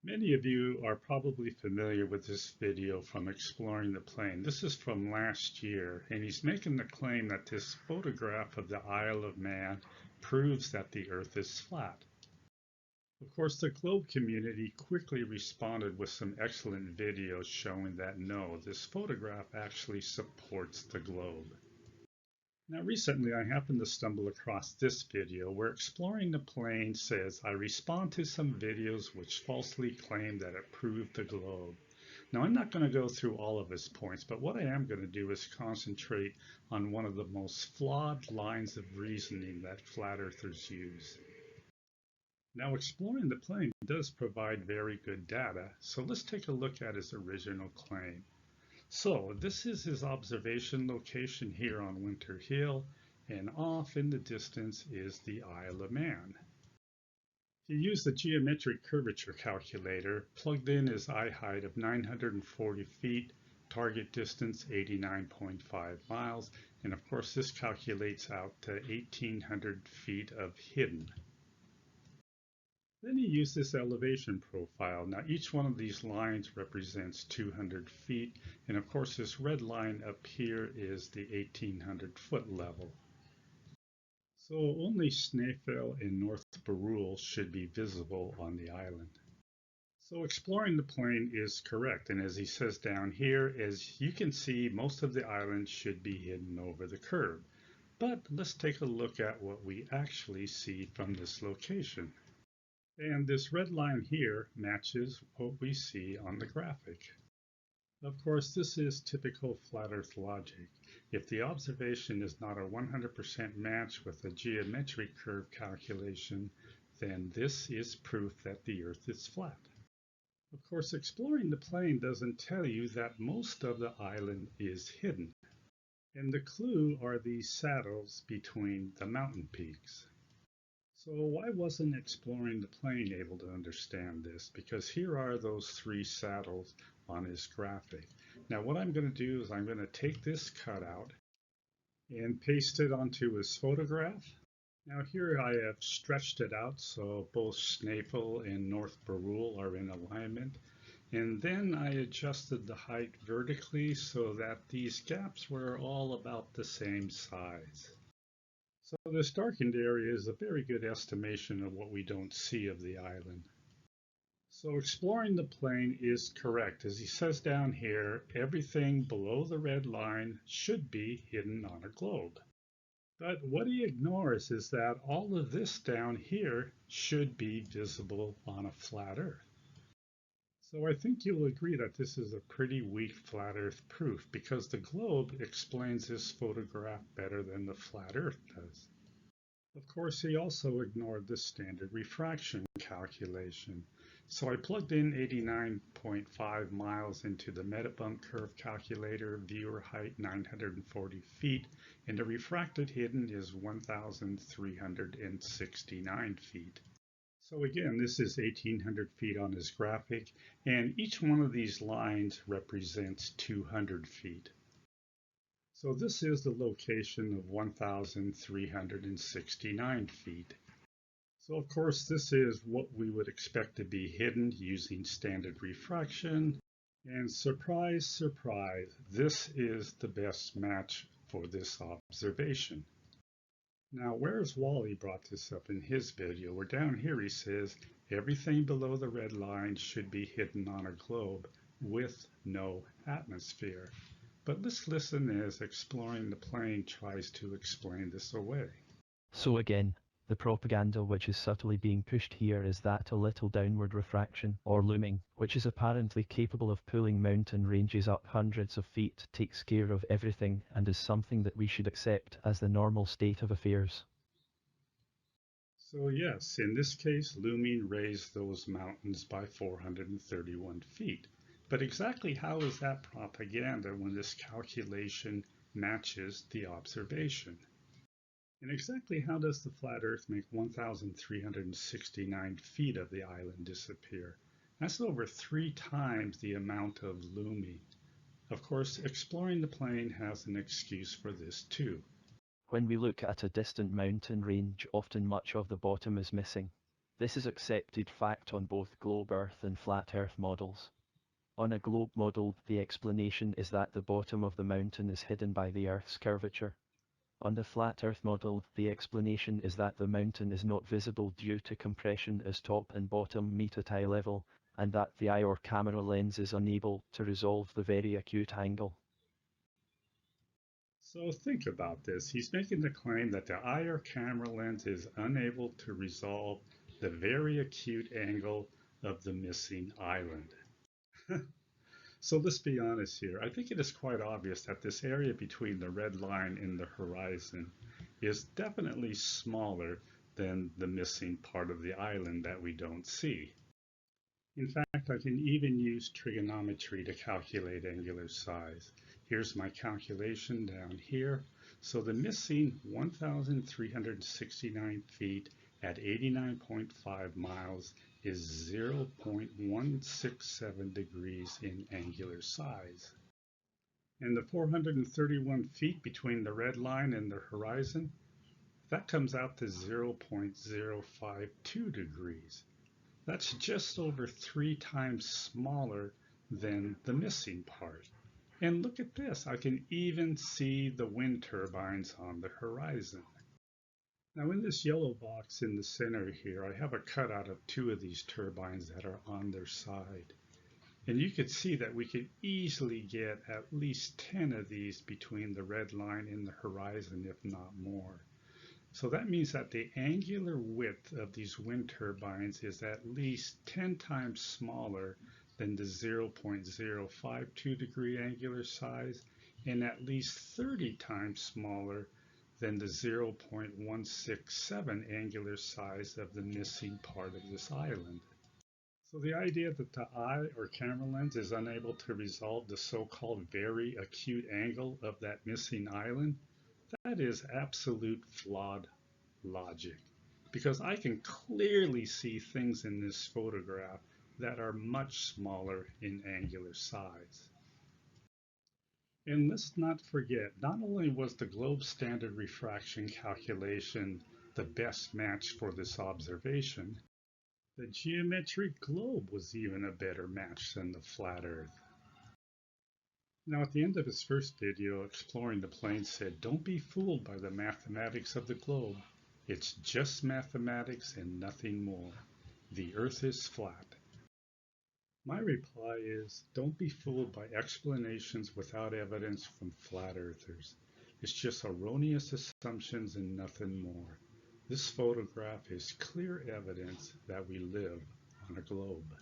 Many of you are probably familiar with this video from Exploring the Plane. This is from last year, and he's making the claim that this photograph of the Isle of Man proves that the Earth is flat. Of course, the globe community quickly responded with some excellent videos showing that no, this photograph actually supports the globe. Now recently I happened to stumble across this video where Exploring the Plane says I respond to some videos which falsely claim that it proved the globe. Now I'm not going to go through all of his points, but what I am going to do is concentrate on one of the most flawed lines of reasoning that flat earthers use. Now Exploring the Plane does provide very good data, so let's take a look at his original claim. So this is his observation location here on Winter Hill, and off in the distance is the Isle of Man. He used the geometric curvature calculator, plugged in his eye height of 940 feet, target distance 89.5 miles, and of course this calculates out to 1,800 feet of hidden. Then he used this elevation profile. Now each one of these lines represents 200 feet, and of course this red line up here is the 1,800 foot level. So only Snaefell and North Barul should be visible on the island. So Exploring the Plane is correct, and as he says down here, as you can see, most of the island should be hidden over the curve. But let's take a look at what we actually see from this location. And this red line here matches what we see on the graphic. Of course, this is typical flat earth logic. If the observation is not a 100% match with a geometric curve calculation, then this is proof that the earth is flat. Of course, Exploring the Plane doesn't tell you that most of the island is hidden. And the clue are these saddles between the mountain peaks. So why wasn't Exploring the Plane able to understand this? Because here are those three saddles on his graphic. Now what I'm going to do is I'm going to take this cutout and paste it onto his photograph. Now here I have stretched it out so both Snaefell and North Barul are in alignment. And then I adjusted the height vertically so that these gaps were all about the same size. So this darkened area is a very good estimation of what we don't see of the island. So Exploring the Plane is correct. As he says down here, everything below the red line should be hidden on a globe. But what he ignores is that all of this down here should be visible on a flat Earth. So I think you'll agree that this is a pretty weak flat Earth proof because the globe explains this photograph better than the flat Earth does. Of course, he also ignored the standard refraction calculation. So I plugged in 89.5 miles into the Metabump curve calculator, viewer height 940 feet, and the refracted hidden is 1,369 feet. So again, this is 1,800 feet on his graphic, and each one of these lines represents 200 feet. So this is the location of 1,369 feet. So of course this is what we would expect to be hidden using standard refraction. And surprise, surprise, this is the best match for this observation. Now where's Wally brought this up in his video, where down here he says everything below the red line should be hidden on a globe with no atmosphere. But let's listen as Exploring the Plane tries to explain this away. So again, the propaganda which is subtly being pushed here is that a little downward refraction, or looming, which is apparently capable of pulling mountain ranges up hundreds of feet, takes care of everything and is something that we should accept as the normal state of affairs. So yes, in this case, looming raised those mountains by 431 feet. But exactly how is that propaganda when this calculation matches the observation? And exactly how does the flat Earth make 1,369 feet of the island disappear? That's over 3 times the amount of looming. Of course, Exploring the Plane has an excuse for this too. When we look at a distant mountain range, often much of the bottom is missing. This is accepted fact on both globe Earth and flat Earth models. On a globe model, the explanation is that the bottom of the mountain is hidden by the Earth's curvature. On the flat Earth model, the explanation is that the mountain is not visible due to compression as top and bottom meet at eye level, and that the eye or camera lens is unable to resolve the very acute angle. So think about this. He's making the claim that the eye or camera lens is unable to resolve the very acute angle of the missing island. So let's be honest here. I think it is quite obvious that this area between the red line and the horizon is definitely smaller than the missing part of the island that we don't see. In fact, I can even use trigonometry to calculate angular size. Here's my calculation down here. So the missing 1,369 feet at 89.5 miles is 0.167 degrees in angular size. And the 431 feet between the red line and the horizon, that comes out to 0.052 degrees. That's just over 3 times smaller than the missing part. And look at this, I can even see the wind turbines on the horizon. Now in this yellow box in the center here, I have a cutout of 2 of these turbines that are on their side. And you can see that we could easily get at least 10 of these between the red line and the horizon, if not more. So that means that the angular width of these wind turbines is at least 10 times smaller than the 0.052 degree angular size and at least 30 times smaller than the 0.167 angular size of the missing part of this island. So the idea that the eye or camera lens is unable to resolve the so-called very acute angle of that missing island, that is absolute flawed logic, because I can clearly see things in this photograph that are much smaller in angular size. And let's not forget, not only was the globe standard refraction calculation the best match for this observation, the geometric globe was even a better match than the flat Earth. Now, at the end of his first video, Exploring the Plane said, "Don't be fooled by the mathematics of the globe. It's just mathematics and nothing more. The Earth is flat." My reply is, don't be fooled by explanations without evidence from flat earthers. It's just erroneous assumptions and nothing more. This photograph is clear evidence that we live on a globe.